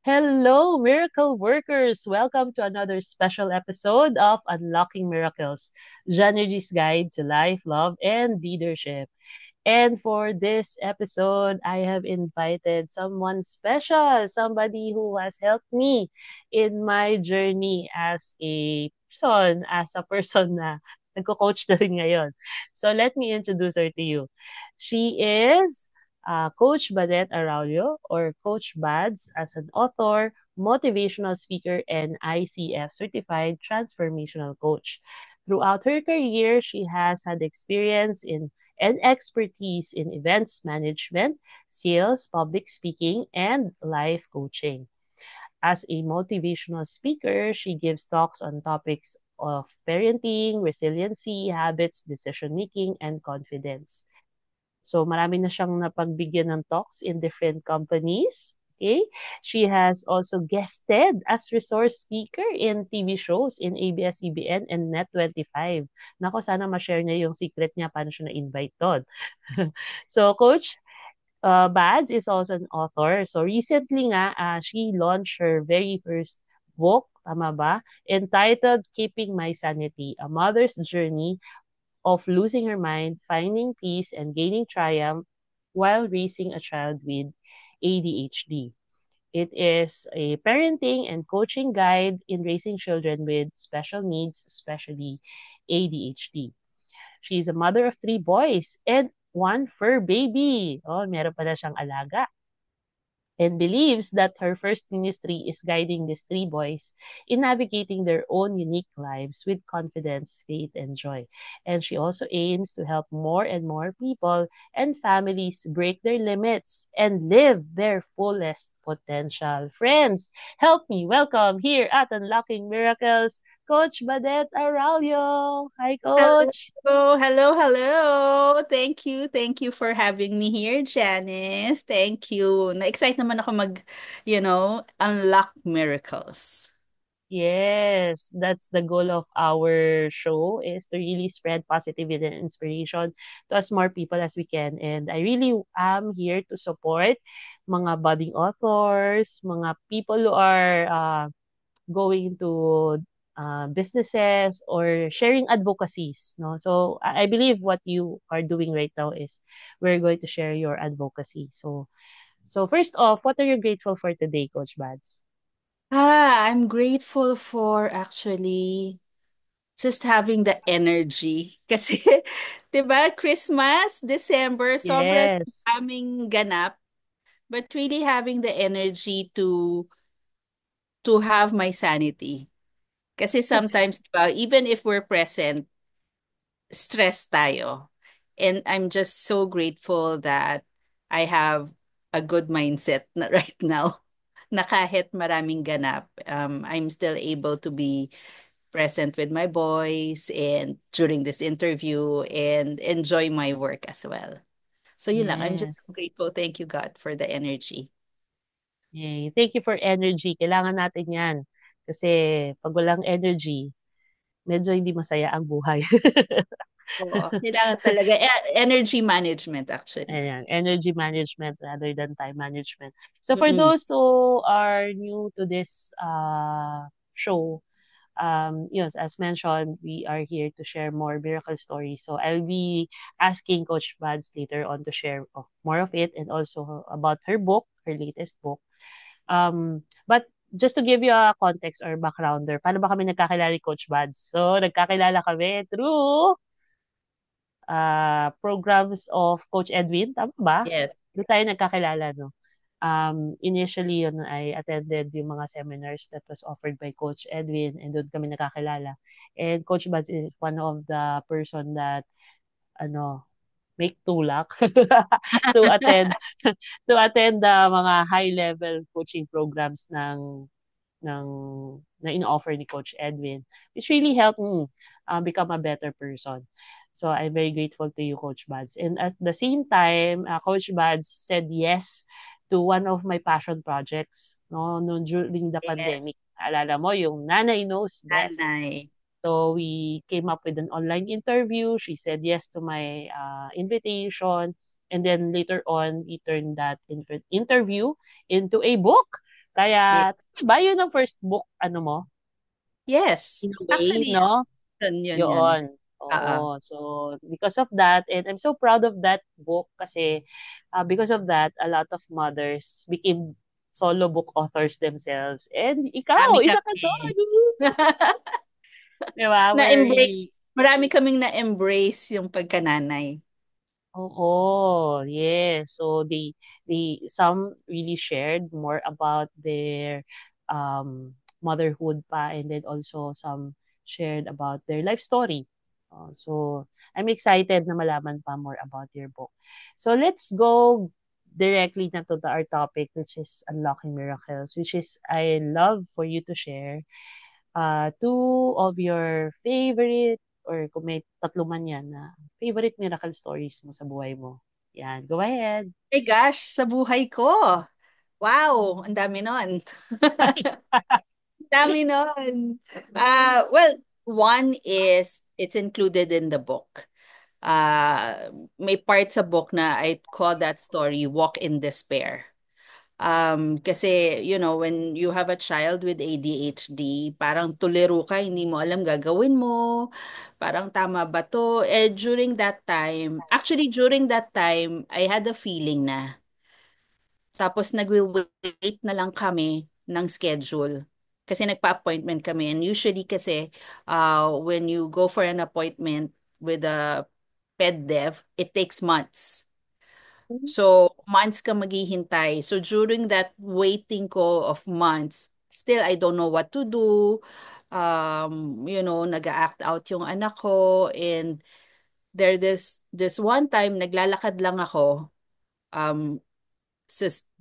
Hello, miracle workers! Welcome to another special episode of Unlocking Miracles, Janergy's Guide to Life, Love, and Leadership. And for this episode, I have invited someone special, somebody who has helped me in my journey as a person na nagko-coach na rin ngayon. So let me introduce her to you. She is Coach Badet Araulio, or Coach Bads, as an author, motivational speaker, and ICF certified transformational coach. Throughout her career, she has had experience in and expertise in events management, sales, public speaking, and life coaching. As a motivational speaker, she gives talks on topics of parenting, resiliency, habits, decision making, and confidence. So marami na siyang napagbigyan ng talks in different companies. Okay? She has also guested as resource speaker in TV shows in ABS-CBN and Net25. Nako, sana ma-share niya yung secret niya paano siya na-invite doon. So, Coach Bads is also an author. So, recently nga, she launched her very first book, tama ba? Entitled Keeping My Sanity, A Mother's Journey of Losing Her Mind, Finding Peace, and Gaining Triumph while raising a child with ADHD. It is a parenting and coaching guide in raising children with special needs, especially ADHD. She is a mother of three boys and one fur baby. Oh, meron pala siyang alaga, and believes that her first ministry is guiding these three boys in navigating their own unique lives with confidence, faith, and joy. And she also aims to help more and more people and families break their limits and live their fullest potential. Friends, help me welcome here at Unlocking Miracles, Coach Badet Araulio. Hi, Coach. Hello. Thank you for having me here, Janice. Thank you. Na-excite naman ako unlock miracles. Yes, that's the goal of our show, is to really spread positivity and inspiration to as more people as we can. And I really am here to support mga budding authors, mga people who are going to businesses or sharing advocacies. No, so I believe what you are doing right now is we're going to share your advocacy. So first off, what are you grateful for today, Coach Bads? I'm grateful for actually just having the energy. Kasi, 'di ba, Christmas, December, sobrang Yes. daming ganap, but really having the energy to have my sanity. Kasi sometimes, 'di ba, even if we're present, stress tayo. And I'm just so grateful that I have a good mindset na right now. Na kahit maraming ganap, I'm still able to be present with my boys and during this interview and enjoy my work as well. So yun lang, I'm just Yes. so grateful. Thank you, God, for the energy. Yay. Thank you for energy. Kailangan natin yan. Kasi pag walang energy, medyo hindi masaya ang buhay. Oo, kailangan talaga. Energy management, actually. Ayan, energy management rather than time management. So for Mm-mm. those who are new to this show, yes, as mentioned, we are here to share more miracle stories. So I'll be asking Coach Bads later on to share more of it, and also about her book, her latest book. But just to give you a context or backgrounder, paano ba kami nagkakilala ni Coach Bads? So, nagkakilala kami through programs of Coach Edwin, tama ba? Yes. Doon tayo nagkakilala, no? Initially, yun, I attended yung mga seminars that was offered by Coach Edwin, and doon kami nakakilala. And Coach Bads is one of the person that, ano, make tulak to attend to attend the mga high level coaching programs ng na in-offer ni Coach Edwin, which really helped me become a better person. So I'm very grateful to you, Coach Bads. And at the same time, Coach Bads said yes to one of my passion projects, no, no, during the Yes. pandemic. Alala mo, yung Nanay Knows Best. Nanay. So we came up with an online interview. She said yes to my invitation. And then later on, we turned that interview into a book. Yeah. Kaya, ba yun ang first book, ano mo, Yes. in a way, Actually, no? yun. Yun. Oo. Oo. So, because of that, and I'm so proud of that book kasi because of that, a lot of mothers became solo book authors themselves. And ikaw, Marami isa ka kami. doon. Di ba? We're Na-embrace. really, Marami kaming na-embrace yung pagkananay. oo, yes. So some really shared more about their motherhood pa, and then also some shared about their life story. So I'm excited na malaman pa more about your book. So let's go directly na to our topic, which is unlocking miracles, which is I love for you to share two of your favorite, or kung may tatlo man yan, na favorite miracle stories mo sa buhay mo. Yan, go ahead. My gosh, sa buhay ko. Wow, ang dami nun. Ang dami nun. Well, one is, it's included in the book. May part sa book na I call that story Walk in Despair. Kasi, when you have a child with ADHD, parang tuliro ka, hindi mo alam gagawin mo, parang tama ba to? During that time, I had a feeling na, tapos nagwi-wait na lang kami ng schedule. Kasi nagpa-appointment kami. And usually kasi, when you go for an appointment with a PedDev, it takes months. So, months ka maghihintay. So, during that waiting ko of months, still, I don't know what to do. Nag-act out yung anak ko. And this one time, naglalakad lang ako. Um,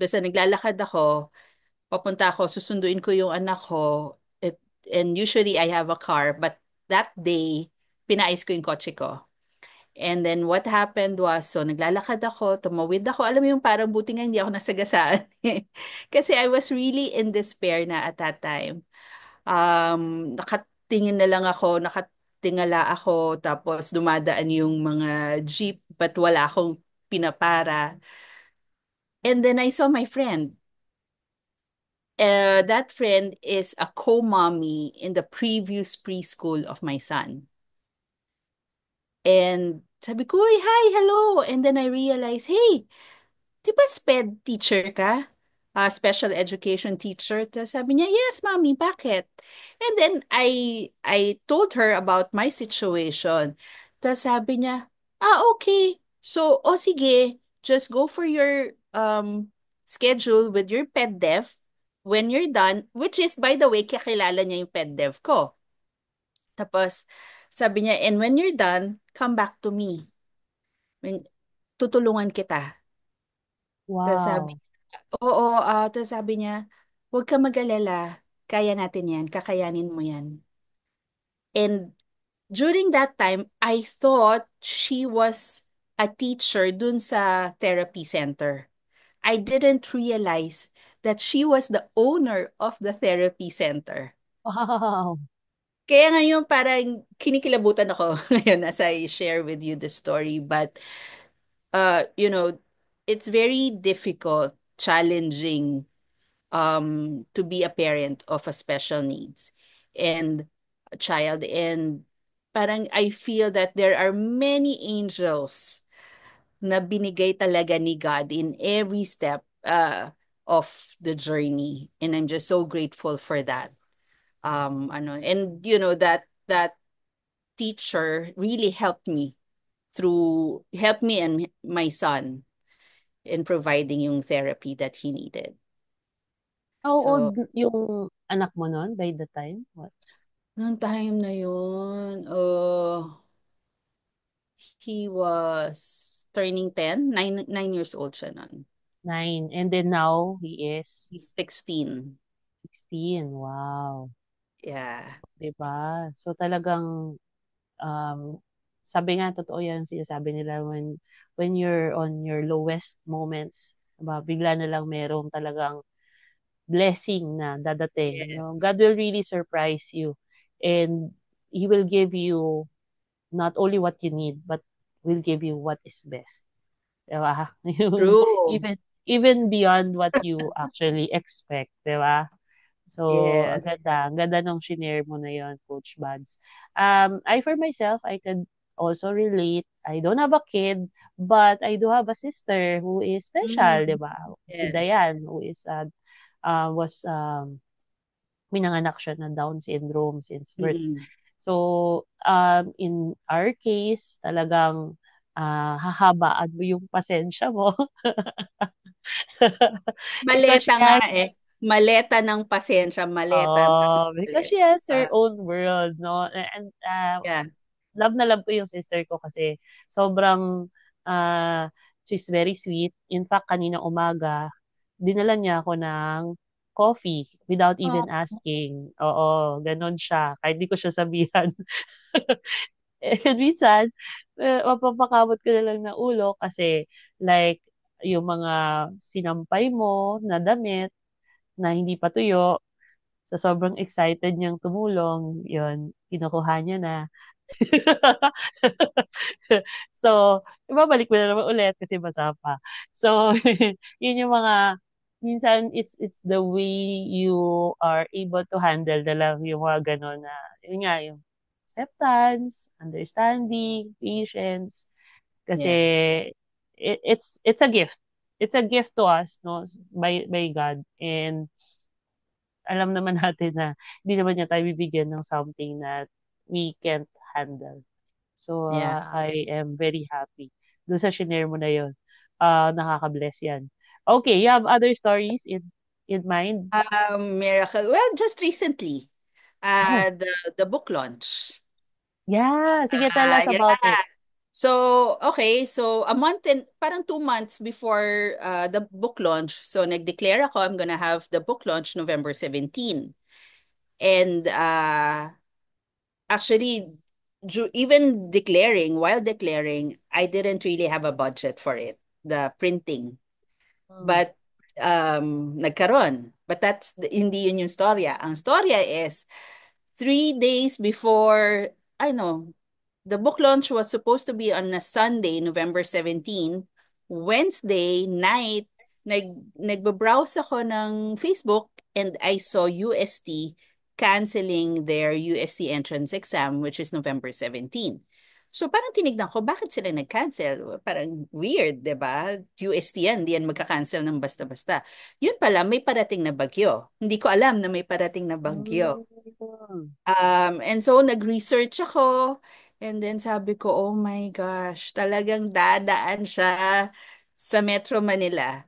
Basta naglalakad ako, papunta ako, susunduin ko yung anak ko. And usually, I have a car. But that day, pinais ko yung kotse ko. And then what happened was, so naglalakad ako, tumawid ako. Alam mo yung parang buti nga hindi ako nasagasaan. Kasi I was really in despair na at that time. Nakatingin na lang ako, nakatingala ako, tapos dumadaan yung mga jeep, but wala akong pinapara. And then I saw my friend. That friend is a co-mommy in the previous preschool of my son. And sabi ko, "Uy, hi, hello." And then I realized, hey, di ba SPED teacher ka? Special education teacher. Tapos sabi niya, yes, mommy, bakit? And then I told her about my situation. Tapos sabi niya, okay. So, sige, just go for your schedule with your PedDev when you're done, which is, by the way, kakilala niya yung PedDev ko. Tapos, sabi niya, and when you're done, come back to me. When, tutulungan kita. Tapos sabi, Wow. oo, tapos sabi niya, huwag ka mag-alala. Kaya natin yan. Kakayanin mo yan. And during that time, I thought she was a teacher dun sa therapy center. I didn't realize that she was the owner of the therapy center. Wow. Kaya ngayon parang kinikilabutan ako ngayon as I share with you the story. But, uh, you know, it's very difficult, challenging to be a parent of a special needs and a child. And parang I feel that there are many angels na binigay talaga ni God in every step of the journey. And I'm just so grateful for that. And that teacher really helped me and my son in providing yung therapy that he needed. How So, old yung anak mo nun by the time? What? noong time na yun, he was turning 10, 9 years old siya nun. 9. And then now, he is He's 16. 16. Wow. Yeah. 'Di ba? So talagang, um, sabi nga, totoo yan, sinasabi nila, when you're on your lowest moments, 'di ba, bigla na lang merong talagang blessing na dadating, no? God Yes. will really surprise you, and He will give you not only what you need, but will give you what is best. 'Di ba? Yung True. even even beyond what you actually expect, 'di ba? So, Yes. ang ganda nung shinare mo na yon, Coach Buds. I for myself, I could also relate. I don't have a kid, but I do have a sister who is special, 'di Mm, ba? Si yes. Diane, who is was minanganak siya na Down syndrome since birth. Mm. So, in our case, talagang hahabaan mo yung pasensya mo. Because she Maleta nga has eh. Maleta ng pasensya, maleta. because she has her Ah, own world, no? And yeah. love na love ko yung sister ko kasi sobrang uh, she's very sweet. In fact, kanina umaga, dinala niya ako ng coffee without Oh, even asking. Oo, ganun siya. Kahit di ko siya sabihan. And minsan, mapapakamot ko na lang ng ulo kasi like yung mga sinampay mo na damit na hindi pa tuyo, sa sobrang excited niyang tumulong, yun, kinukuha niya na. So, ibabalik mo na naman ulit kasi basa pa. So, yun yung mga, minsan it's the way you are able to handle na lang yung mga gano'n na, yun nga, yung acceptance, understanding, patience, kasi yes. it's a gift. It's a gift to us, no, by God. And alam naman natin na hindi naman niya tayo bibigyan ng something that we can't handle. So, Yeah. I am very happy. Doon sa shinare mo na yun. Nakaka-bless yan. Okay, you have other stories in mind? Miracle. Well, just recently, Oh, the book launch. yeah. Sige, tell us Yeah. about it. So, okay. So, a month and parang 2 months before the book launch. So, nag-declare ako, I'm gonna have the book launch November 17. And actually, even declaring, while declaring, I didn't really have a budget for it, the printing. Mm, But nagkaroon. But hindi yun yung storya. Ang storya is 3 days before, I know, the book launch was supposed to be on a Sunday, November 17. Wednesday night, nagbabrowse ako ng Facebook and I saw UST canceling their UST entrance exam, which is November 17. So parang tinignan ko, bakit sila nag-cancel? Parang weird, di ba? UST yan, di yan magka-cancel ng basta-basta. Yun pala, may parating na bagyo. Hindi ko alam na may parating na bagyo. mm, And so nag-research ako and then sabi ko, oh my gosh, talagang dadaan siya sa Metro Manila.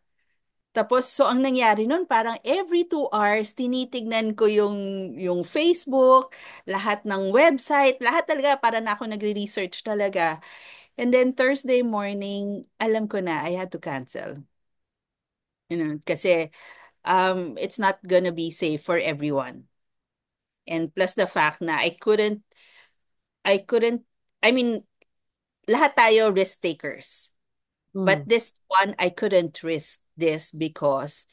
Tapos, so ang nangyari nun, parang every 2 hours, tinitignan ko yung Facebook, lahat ng website, lahat talaga, para na ako nagre-research talaga. And then Thursday morning, alam ko na, I had to cancel. Kasi it's not gonna be safe for everyone. And plus the fact na I couldn't, I mean, lahat tayo risk takers. But mm, this one, I couldn't risk this because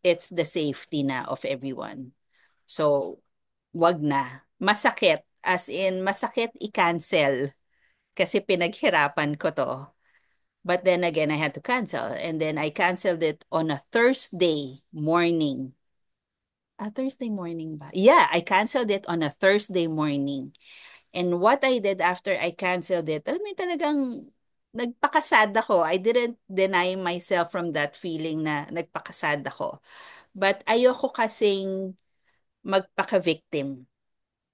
it's the safety na of everyone. So, wag na. Masakit. As in, masakit i-cancel kasi pinaghirapan ko to. But then again, I had to cancel. And then I canceled it on a Thursday morning. Thursday morning ba? Yeah, I canceled it on a Thursday morning. And what I did after I canceled it, alam mo yung talagang nagpakasad ako. I didn't deny myself from that feeling na nagpakasad ako. But ayoko kasing magpaka-victim.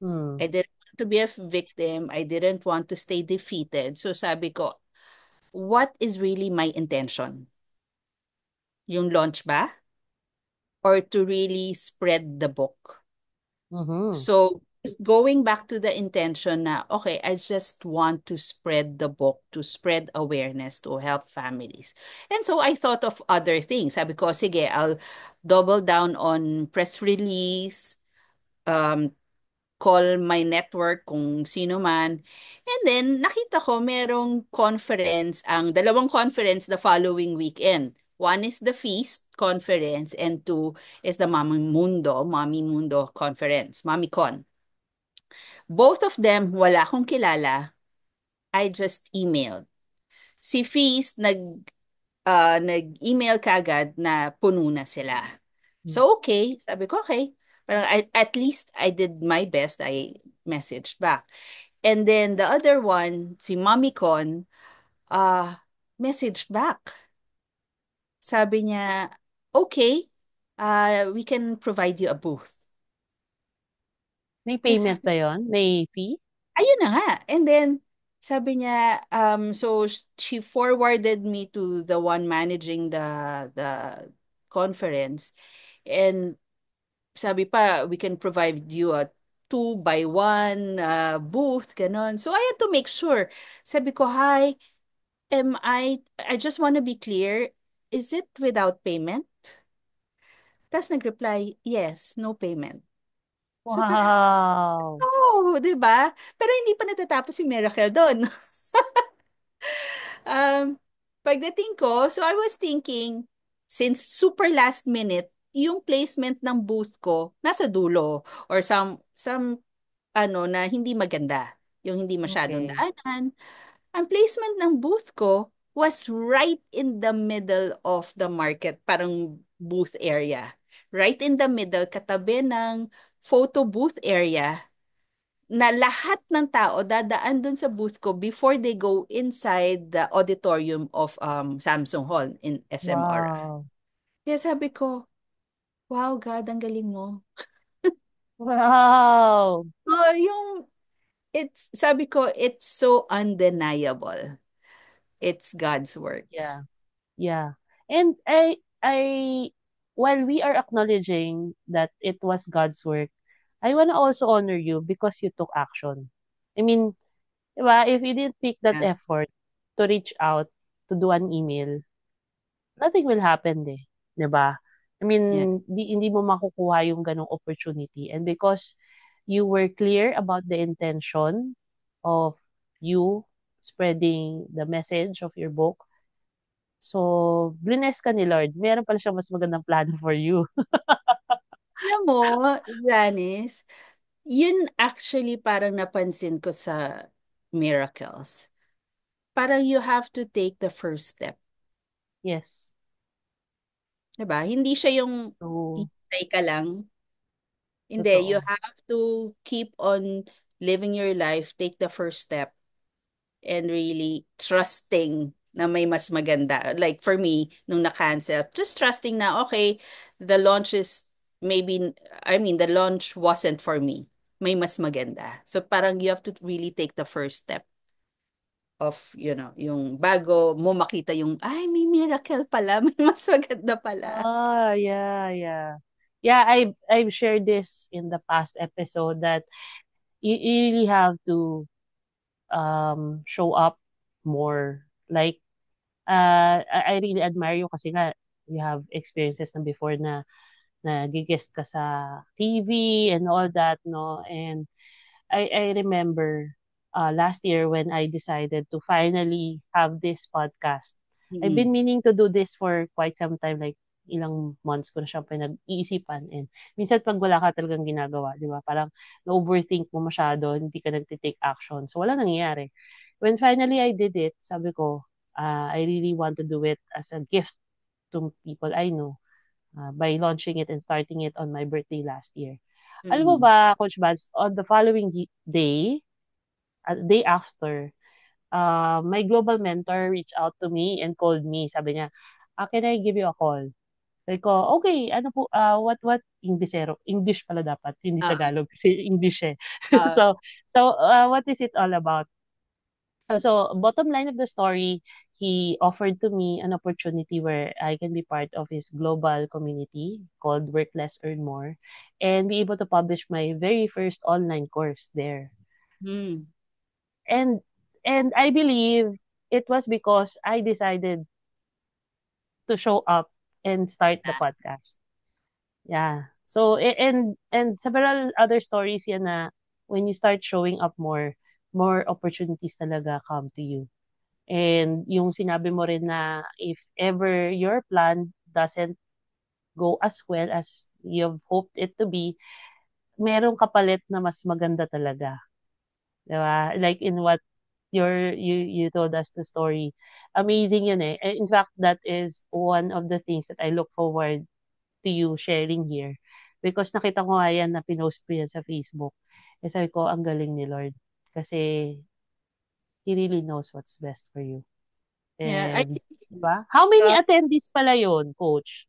mm, I didn't want to be a victim. I didn't want to stay defeated. So sabi ko, what is really my intention? Yung launch ba? Or to really spread the book? mhm, So, going back to the intention na, okay, I just want to spread the book, to spread awareness, to help families. And so I thought of other things. Sabi ko, sige, I'll double down on press release, um, call my network kung sino man. And then, nakita ko merong conference, ang dalawang conference the following weekend. One is the Feast Conference and two is the Mami Mundo Conference, MamiCon. Both of them, wala akong kilala. I just emailed. Si Feast, nag-email kagad na puno na sila. Mm. So, okay. Sabi ko, okay. Parang at least I did my best. I messaged back. And then the other one, si Mommy Con, uh, messaged back. Sabi niya, okay, we can provide you a booth. May Then payment sabi, ba yun? May fee? ayun na nga. And then, sabi niya, so she forwarded me to the one managing the conference. And sabi pa, we can provide you a 2 by 1 booth, ganon. So I had to make sure. Sabi ko, hi, I just want to be clear, is it without payment? Tapos nag-reply, yes, no payment. So parang, Wow! oh, di ba? Pero hindi pa natatapos yung miracle doon. Um, pagdating ko, so I was thinking, since super last minute, yung placement ng booth ko nasa dulo or some ano na hindi maganda, yung hindi masyadong Okay. daanan. Ang placement ng booth ko was right in the middle of the market, parang booth area. Right in the middle, katabi ng photo booth area na lahat ng tao dadaan dun sa booth ko before they go inside the auditorium of Samsung Hall in SMR. Wow! Kaya sabi ko, wow, God, ang galing mo. Wow! Oh, sabi ko, it's so undeniable. It's God's work. Yeah. Yeah. And while we are acknowledging that it was God's work, I want to also honor you because you took action. I mean, diba, if you didn't take that Yeah. effort to reach out, to do an email, nothing will happen eh. 'Di ba? I mean, Yeah. hindi mo makukuha yung ganong opportunity. And because you were clear about the intention of you spreading the message of your book, so blines ka ni Lord. Meron pala siyang mas magandang plano for you. Alam mo, Janice, yun actually parang napansin ko sa miracles. Parang you have to take the first step. Yes. 'Di ba? Hindi siya yung So, hintay ka lang. Hindi, you totoo. have to keep on living your life, take the first step, and really trusting na may mas maganda. Like for me, nung na-cancel, just trusting na, okay, the launch is maybe, I mean, the launch wasn't for me. May mas maganda. So parang you have to really take the first step of, yung bago mo makita yung, ay, may miracle pala, may mas maganda pala. Ah, yeah, yeah. Yeah, I've shared this in the past episode that you really have to show up more. Like I really admire you kasi nga you have experiences na before na nagigest ka sa TV and all that, no? And I remember last year when I decided to finally have this podcast. I've Mm-mm. been meaning to do this for quite some time, like ilang months ko na siyang pinag-iisipan. And minsan pag wala ka talagang ginagawa, di ba? Parang na-overthink mo masyado, hindi ka nagtitake action. So wala nangyayari. When finally I did it, sabi ko, I really want to do it as a gift to people I know by launching it and starting it on my birthday last year. Alam mo Mm-mm. ba, Coach Bads, on the following day, day after, my global mentor reached out to me and called me. Sabi niya, can I give you a call? Sabi ko, okay, ano po, what Inglesero? English pala dapat, hindi Ah, Tagalog kasi English eh. ah, So, what is it all about? So, bottom line of the story, he offered to me an opportunity where I can be part of his global community called Work Less, Earn More and be able to publish my very first online course there. mm. And and I believe it was because I decided to show up and start the podcast. Yeah. So and several other stories yan na when you start showing up more, more opportunities talaga come to you. And yung sinabi mo rin na if ever your plan doesn't go as well as you've hoped it to be, merong kapalit na mas maganda talaga. 'Di ba? Like in what? you told us the story. Amazing yun eh. In fact, that is one of the things that I look forward to you sharing here. Because nakita ko nga yan na pinost mo yan sa Facebook. Eh sabi ko, ang galing ni Lord. Kasi He really knows what's best for you. Yeah, I And, think di ba? How many uh, attendees pala yun, coach?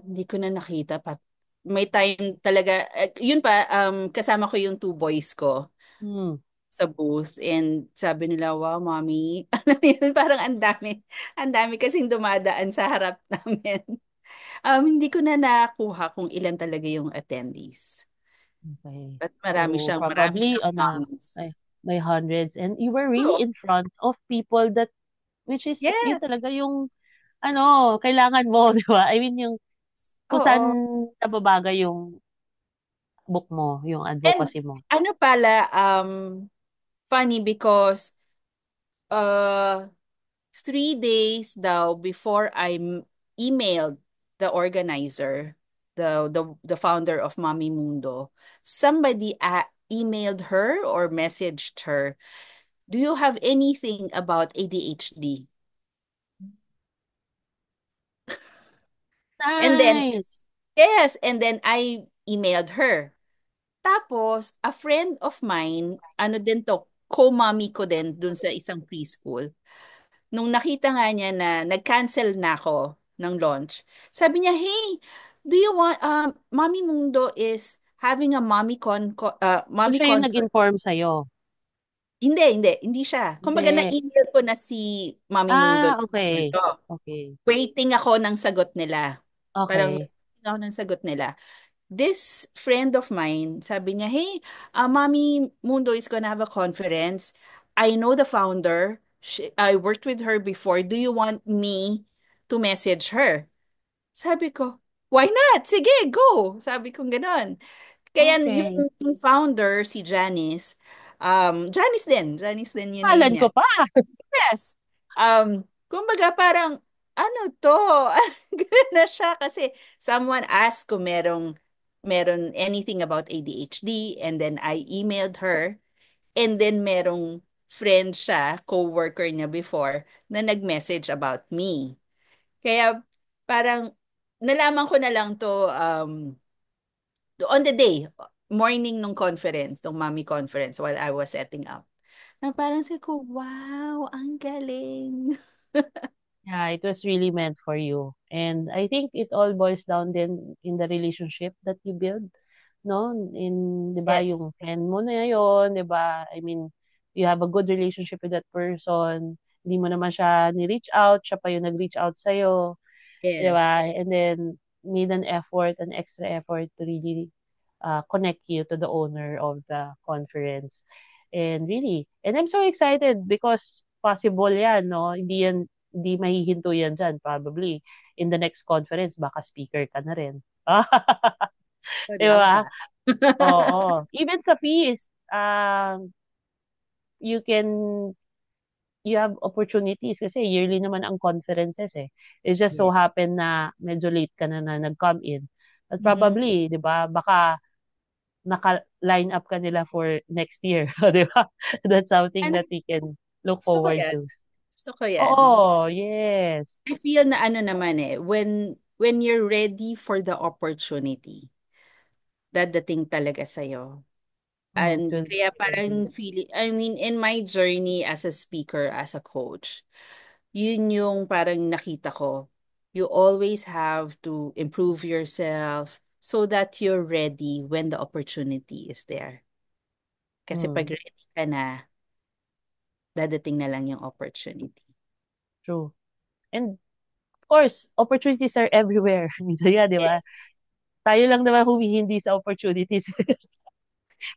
hindi ko na nakita pa. May time talaga, yun pa, kasama ko yung two boys ko Hmm. sa booth and sabi nila, wow, mommy. Alam mo yun, parang ang dami kasing dumadaan sa harap namin. Hindi ko na nakuha kung ilan talaga yung attendees. Okay. But So, marami probably siyang on a, moms. may hundreds. And you were really Oo. in front of people that, which is, yun Yeah. talaga yung, ano, kailangan mo, di ba? I mean, yung, kung saan Oo. nababagay yung book mo, yung And advocacy mo. ano pala, funny because uh 3 days daw before emailed the organizer, the founder of Mami Mundo, somebody emailed her or messaged her, "Do you have anything about ADHD?" And then, Nice! yes, and then I emailed her. Tapos, a friend of mine, ano din to, co-mommy ko din dun sa isang preschool. Nung nakita nga niya na nag-cancel na ako ng launch, sabi niya, "Hey, do you want, Mommy Mundo is having a So, mommy siya yung conference." nag-inform sa'yo? Hindi siya. Kumbaga, Hindi. na-email ko na si Mommy Mundo. Ah, okay. Okay. Waiting ako ng sagot nila. Parang Okay. waiting ako ng sagot nila. This friend of mine, sabi niya, "Hey, Mommy Mundo is gonna have a conference. I know the founder. I worked with her before. Do you want me to message her?" Sabi ko, "Why not? Sige, go." Sabi ko gano'n. Kaya Okay. yung founder, si Janice, Janice din yung name Kalan niya. ko pa. Yes. Kumbaga parang, ano to? Ganun na siya kasi someone asked kung meron anything about ADHD and then I emailed her and then merong friend siya, co-worker niya before, na nag-message about me. Kaya parang nalaman ko na lang to on the day, morning nung conference, nung mommy conference while I was setting up. Na parang sabi ko, wow, ang galing. Yeah, it was really meant for you. And I think it all boils down then in the relationship that you build, no? In, 'di ba, Yes. yung friend mo na yun, 'di ba? I mean, you have a good relationship with that person. Hindi mo naman siya ni-reach out, siya pa yung nag-reach out sa'yo. 'Di Yes. ba? And then made an effort, an extra effort to really connect you to the owner of the conference. And really, and I'm so excited because possible yan, no? Hindi mahihinto yan dyan. Probably in the next conference, baka speaker ka na rin. 'Di Would love ba? that. Oo. Even sa feast, you can you have opportunities kasi yearly naman ang conferences eh. It just so Yeah. happen na medyo late ka na nag-come in. But Mhm. probably, 'di ba, baka naka-line up ka nila for next year, 'di ba? That's something Ano, that we can look gusto ko forward yan. to. Gusto ko yan. Oo, yes. I feel na ano naman eh, when you're ready for the opportunity, dadating talaga sa'yo. Oh, it And will kaya it will be. parang feeling, I mean, in my journey as a speaker, as a coach, yun yung parang nakita ko. You always have to improve yourself so that you're ready when the opportunity is there. Kasi pag Hmm, ready ka na, dadating na lang yung opportunity. true. And of course, opportunities are everywhere. So yeah, 'di ba? Yes. Tayo lang naman humihindi sa opportunities.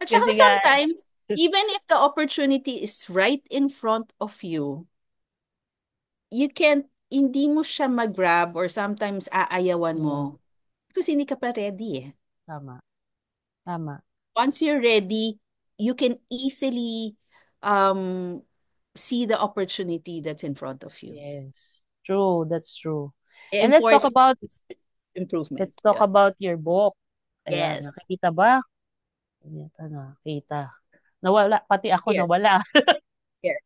At saka Kasi nga, sometimes, even if the opportunity is right in front of you, hindi mo siya mag-grab or sometimes aayawan hmm, mo kasi hindi ka pa ready eh. tama, tama. Once you're ready, you can easily um, see the opportunity that's in front of you. Yes. True, that's true. The And let's talk important about is improvement. let's talk Yeah. about your book. Ayan, Yes. nakikita ba? Ayan, nakita. Nawala, pati ako Here, nawala. here.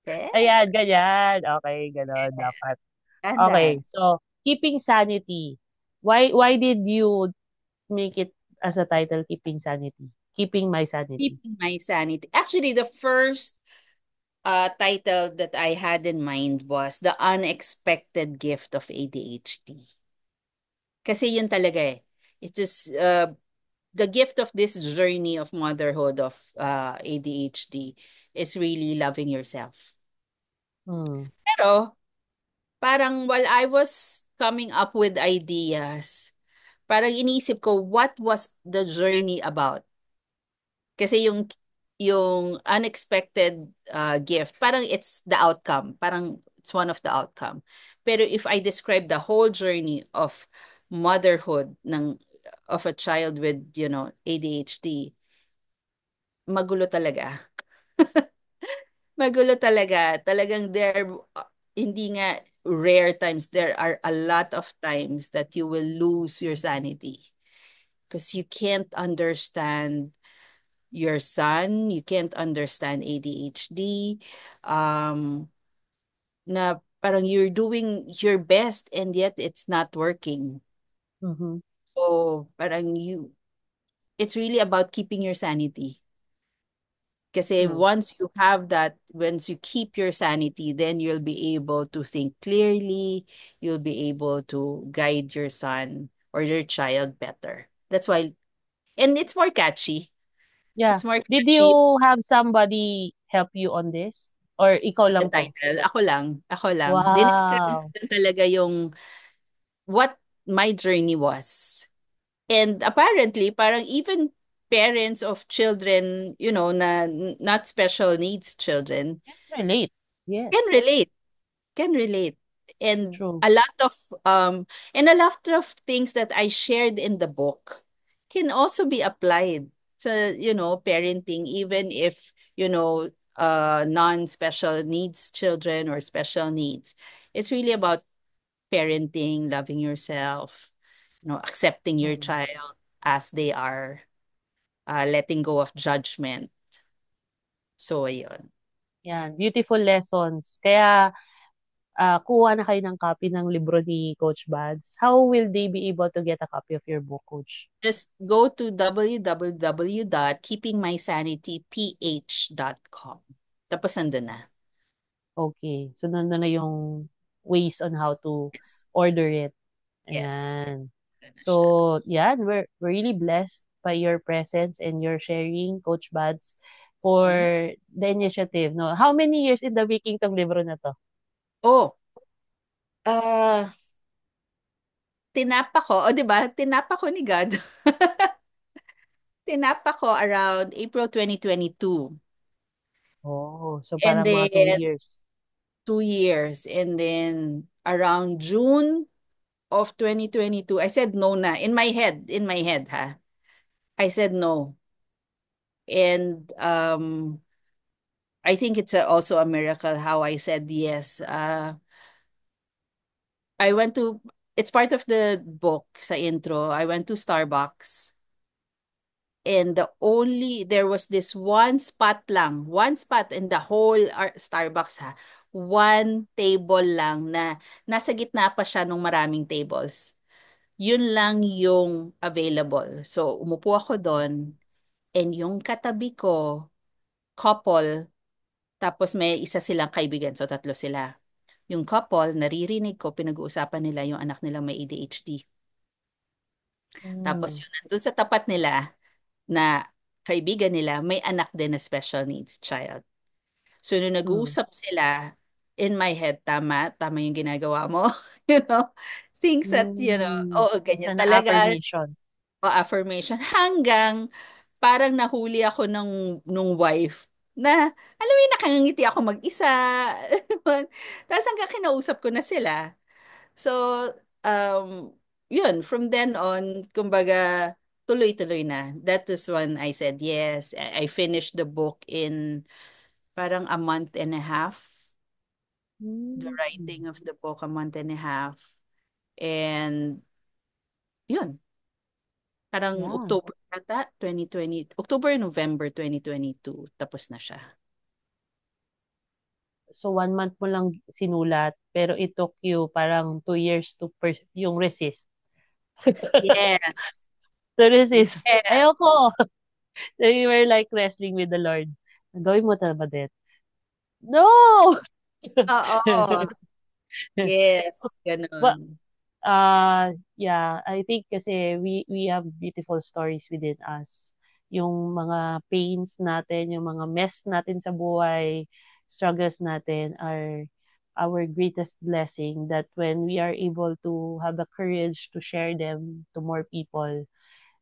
Okay. Ayan, ganyan. Okay, gano'n dapat. Okay, Ganda. so keeping sanity. Why did you make it as a title, Keeping Sanity? Keeping My Sanity. Keeping my sanity. Actually, the first title that I had in mind was The Unexpected Gift of ADHD. Kasi yun talaga eh. It is the gift of this journey of motherhood of ADHD is really loving yourself. Hmm. Pero parang while I was coming up with ideas, parang iniisip ko what was the journey about. Kasi yung unexpected gift, parang it's the outcome. Parang it's one of the outcome. Pero if I describe the whole journey of motherhood of a child with, ADHD, magulo talaga. Magulo talaga. Talagang hindi nga rare times, there are a lot of times that you will lose your sanity because you can't understand your son, you can't understand ADHD, na parang you're doing your best and yet it's not working. Mhm. So parang it's really about keeping your sanity. Kasi True. once you have that, once you keep your sanity, then you'll be able to think clearly, you'll be able to guide your son or your child better. That's why, and it's more catchy. Yeah. It's more Did catchy. you have somebody help you on this? Or ikaw The lang 'to? title. Ako lang. Ako lang. Dinescribe ko Wow. lang talaga yung what my journey was. And apparently, parang even parents of children, na not special needs children, Can relate. can Yes. relate. Can relate. And True. a lot of things that I shared in the book can also be applied to, parenting, even if, non-special needs children or special needs. It's really about parenting, loving yourself, accepting your Mm. child as they are, letting go of judgment. So, ayun. Yan, beautiful lessons. Kaya, kuha na kayo ng copy ng libro ni Coach Bads. How will they be able to get a copy of your book, Coach? Just go to www.keepingmysanityph.com. Tapos nandun na. Okay. So, nandun na yung ways on how to Yes. order it. Yes. Ayan. Nandun na siya. So, yan, we're really blessed by your presence and your sharing, Coach Bads, for Mhm. the initiative. No? How many years in the making tong libro na to? Oh, uh, tinapa ko. O, di ba? Tinapa ko ni God. Tinapa ko around April 2022. Oh, so And parang mga 2 then, years. 2 years. And then, around June of 2022, I said no na. In my head, ha? I said no. And I think it's also a miracle how I said yes. I went to, it's part of the book sa intro. I went to Starbucks and there was this one spot in the whole Starbucks ha. One table lang na nasa gitna pa siya nung maraming tables. Yun lang yung available. So, umupo ako doon and yung katabi ko, couple, tapos may isa silang kaibigan. So, tatlo sila. Yung couple, naririnig ko, pinag-uusapan nila yung anak nilang may ADHD. Tapos Mm. yun, nandun sa tapat nila na kaibigan nila, may anak din na special needs child. So, nung Mm. nag-uusap sila, in my head, tama yung ginagawa mo. You know, things that, Hmm. oo, ganyan Siya na talaga, affirmation. o affirmation, hanggang parang nahuli ako nung wife na, alam mo yun, nakangiti ako mag-isa. Tapos hanggang kinausap ko na sila. So, um, yun, from then on, kumbaga, tuloy-tuloy na. That was when I said yes. I finished the book in parang a month and a half. The Hmm. writing of the book, a month and a half. And yun. Parang Yeah. October yata, 2020, October, November 2022, tapos na siya. So, 1 month mo lang sinulat, pero it took you parang 2 years to yung resist. Yeah, To resist. yeah, Ayoko. So, you were like wrestling with the Lord. Gawin mo talaga, Badet. No! oo, yes, But, ganun. yeah, I think kasi we have beautiful stories within us. Yung mga pains natin, yung mga mess natin sa buhay, struggles natin are our greatest blessing that when we are able to have the courage to share them to more people,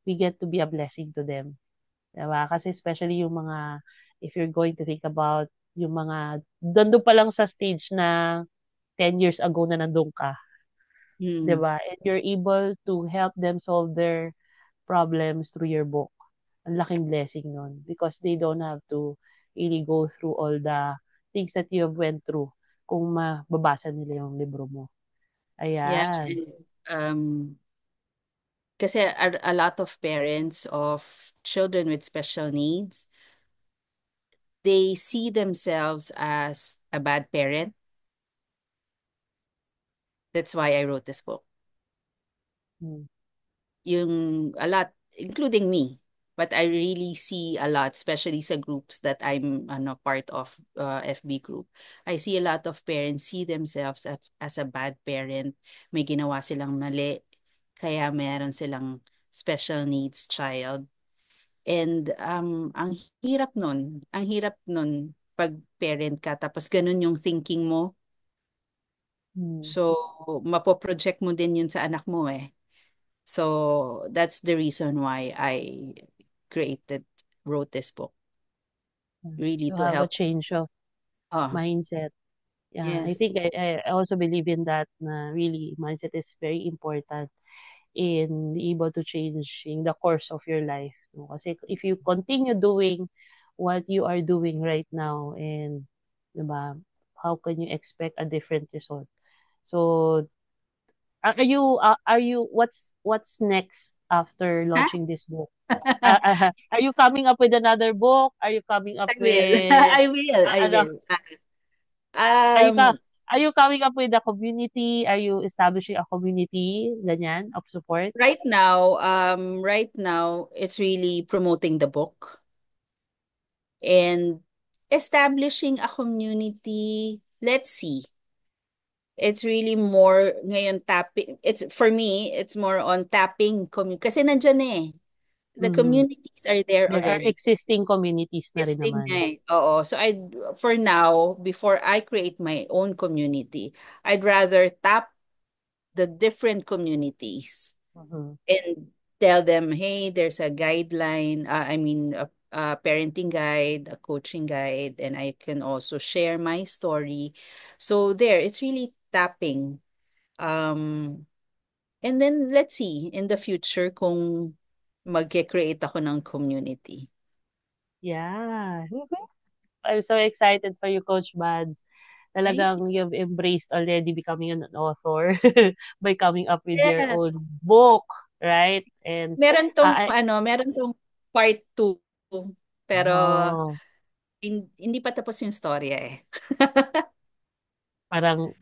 we get to be a blessing to them. Diba? Kasi especially yung mga, if you're going to think about yung mga, doon pa lang sa stage na 10 years ago na nandun ka, Hmm. 'di ba? And you're able to help them solve their problems through your book. Ang laking blessing nun because they don't have to really go through all the things that you have went through kung mababasa nila yung libro mo. Yeah, Ayan. and, kasi a lot of parents of children with special needs, they see themselves as a bad parent. That's why I wrote this book. Hmm. Yung a lot, including me. But I really see a lot, especially sa groups that I'm part of, FB group. I see a lot of parents see themselves as a bad parent. May ginawa silang mali, kaya meron silang special needs child. And ang hirap nun. Ang hirap nun pag parent ka, tapos ganun yung thinking mo. Hmm. So, mapoproject mo din yun sa anak mo eh. So that's the reason why I created, wrote this book, really To to have a help. change of Oh, mindset. Yeah, I yes. think I also believe in that na really mindset is very important in be able to change in the course of your life. No? Kasi if you continue doing what you are doing right now and, diba, how can you expect a different result? So, what's next after Huh? launching this book? Are you coming up with another book? Are you coming up I will. with, I will. I ano, will. are you Um, are you coming up with a community? Are you establishing a community, ganyan, of support? right now, it's really promoting the book and establishing a community. Let's see. It's really more ngayon tapping. It's for me, it's more on tapping community kasi nandiyan eh. The Mhm. communities are there There are already. existing communities na rin Testing naman. nga eh. Oo. So for now, before I create my own community, I'd rather tap the different communities Mhm. and tell them, hey, there's a guideline, a parenting guide, a coaching guide, and I can also share my story. So there, it's really tapping. Um, and then let's see in the future kung mag-create ako ng community. Yeah. I'm so excited for you, Coach Mads. Thank you. Talagang you've embraced already becoming an author by coming up with your Yes. own book, right? And I Meron tong part two, pero oh, hindi pa tapos yung storya eh. parang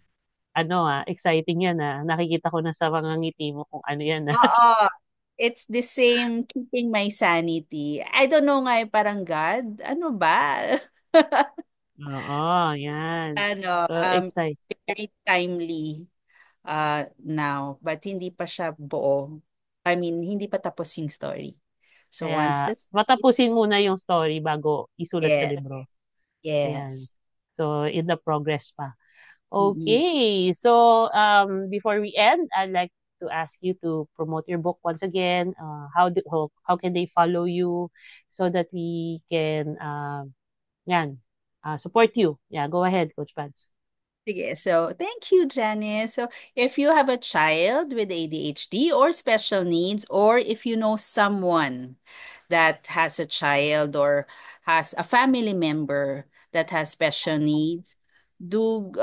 exciting yan ah. Nakikita ko na sa mga ngiti mo kung ano yan ah. Oo. It's the same keeping my sanity. I don't know nga eh, parang God, ano ba? Oo, yan. Ano, So excited. very timely now, but hindi pa siya buo. I mean, hindi pa tapos yung story. So once Kaya this is, matapusin muna yung story bago isulat sa yes, libro. Ayan. yes. So in the progress pa. Mm-mm. Okay. So, before we end, I'd like to ask you to promote your book once again. How can they follow you so that we can, yan, support you? Yeah, go ahead, Coach Pads. Sige. So, thank you, Janice. So, if you have a child with ADHD or special needs, or if you know someone that has a child or has a family member that has special needs, do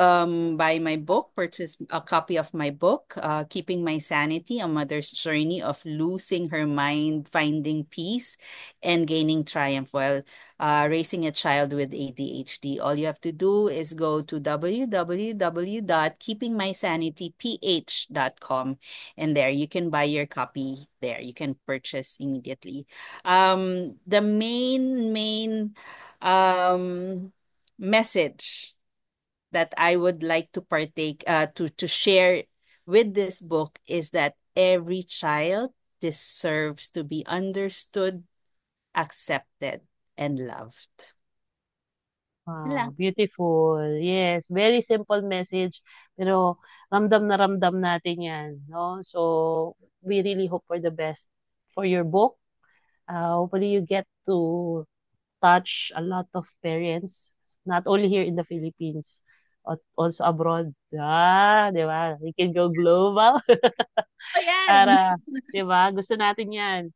buy my book, purchase a copy of my book, Keeping My Sanity, A Mother's Journey of Losing Her Mind, Finding Peace, and Gaining Triumph while raising a child with ADHD. All you have to do is go to www.keepingmysanityph.com, and there you can buy your copy there. You can purchase immediately. The main message that I would like to partake to share with this book is that every child deserves to be understood, accepted, and loved. Yun lang. Wow, beautiful. Yes, very simple message, pero ramdam na ramdam natin 'yan, 'no? So, we really hope for the best for your book. Hopefully you get to touch a lot of parents, not only here in the Philippines, but also abroad. 'Di ba? We can go global Oh, yan! para, 'di ba? Gusto natin 'yan.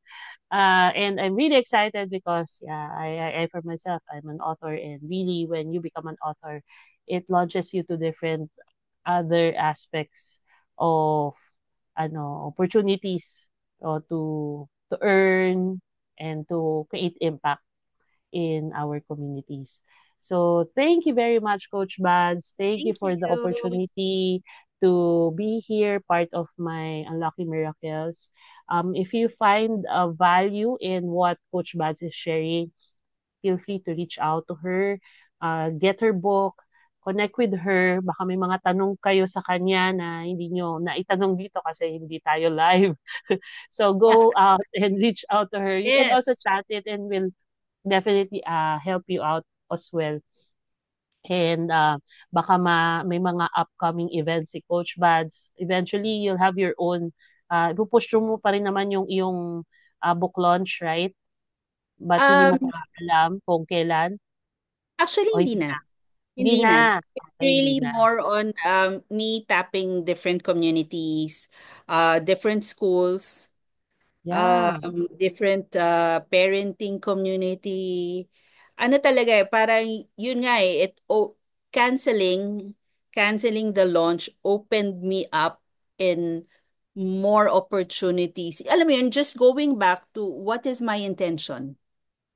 And I'm really excited because, yeah, I for myself, I'm an author, and really, when you become an author, it launches you to different other aspects of opportunities, to earn and to create impact in our communities. So thank you very much, Coach Bads. Thank you Thank for the you. opportunity to be here, part of my Unlocking Miracles. If you find a value in what Coach Bads is sharing, feel free to reach out to her, get her book, connect with her. Baka may mga tanong kayo sa kanya na hindi nyo naitanong dito kasi hindi tayo live. So go out and reach out to her. You can also Yes. chat it, and we'll definitely help you out as well. And baka may mga upcoming events si Coach Bads. Eventually, you'll have your own, ipupush through mo pa rin naman yung iyong book launch, right? But hindi mo Um, pa alam kung kailan Actually, o hindi hindi na. na. Hindi Hindi na. na. It's Okay, hindi really na. more on me tapping different communities, different schools, Yeah. different parenting community. Ano talaga eh, parang yun nga eh, canceling, canceling the launch opened me up in more opportunities. Alam mo yun, just going back to what is my intention.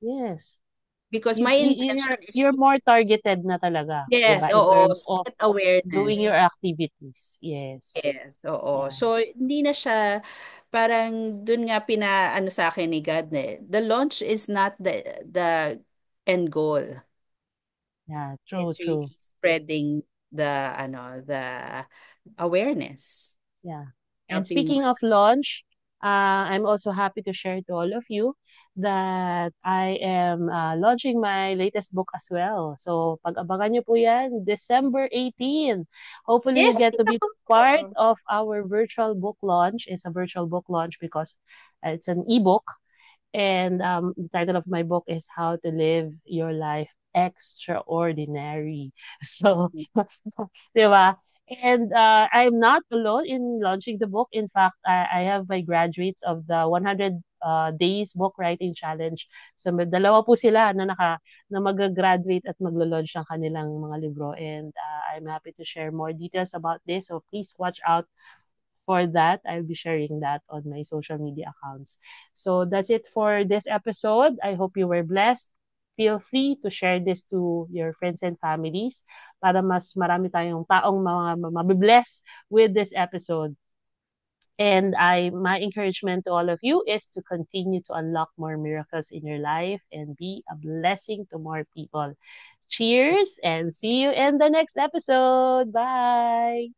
Yes. Because You, my you intention is you're to, more targeted na talaga, 'di yes, ba? In oo, terms of spread doing awareness. your activities. Yes. Yes, oo. Yeah. So, hindi na siya, parang dun nga pinaano sa akin ni God na eh. The launch is not the end goal. Yeah, true, It's really true. spreading the awareness, Yeah. And helping more. speaking of launch, I'm also happy to share to all of you that I am launching my latest book as well. So, pag-abangan nyo po yan, December 18. Hopefully, you Yes, get to be ako. part of our virtual book launch. It's a virtual book launch because it's an ebook. And the title of my book is How to Live Your Life Extraordinary. So, di ba? And I'm not alone in launching the book. In fact, I have my graduates of the 100 days book writing challenge. So may dalawa po sila na mag-graduate at maglo-launch ng kanilang mga libro. And I'm happy to share more details about this. So please watch out for that. I'll be sharing that on my social media accounts. So that's it for this episode. I hope you were blessed. Feel free to share this to your friends and families para mas marami tayong taong mabibless with this episode. And my encouragement to all of you is to continue to unlock more miracles in your life and be a blessing to more people. Cheers and see you in the next episode. Bye.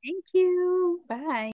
Thank you. Bye.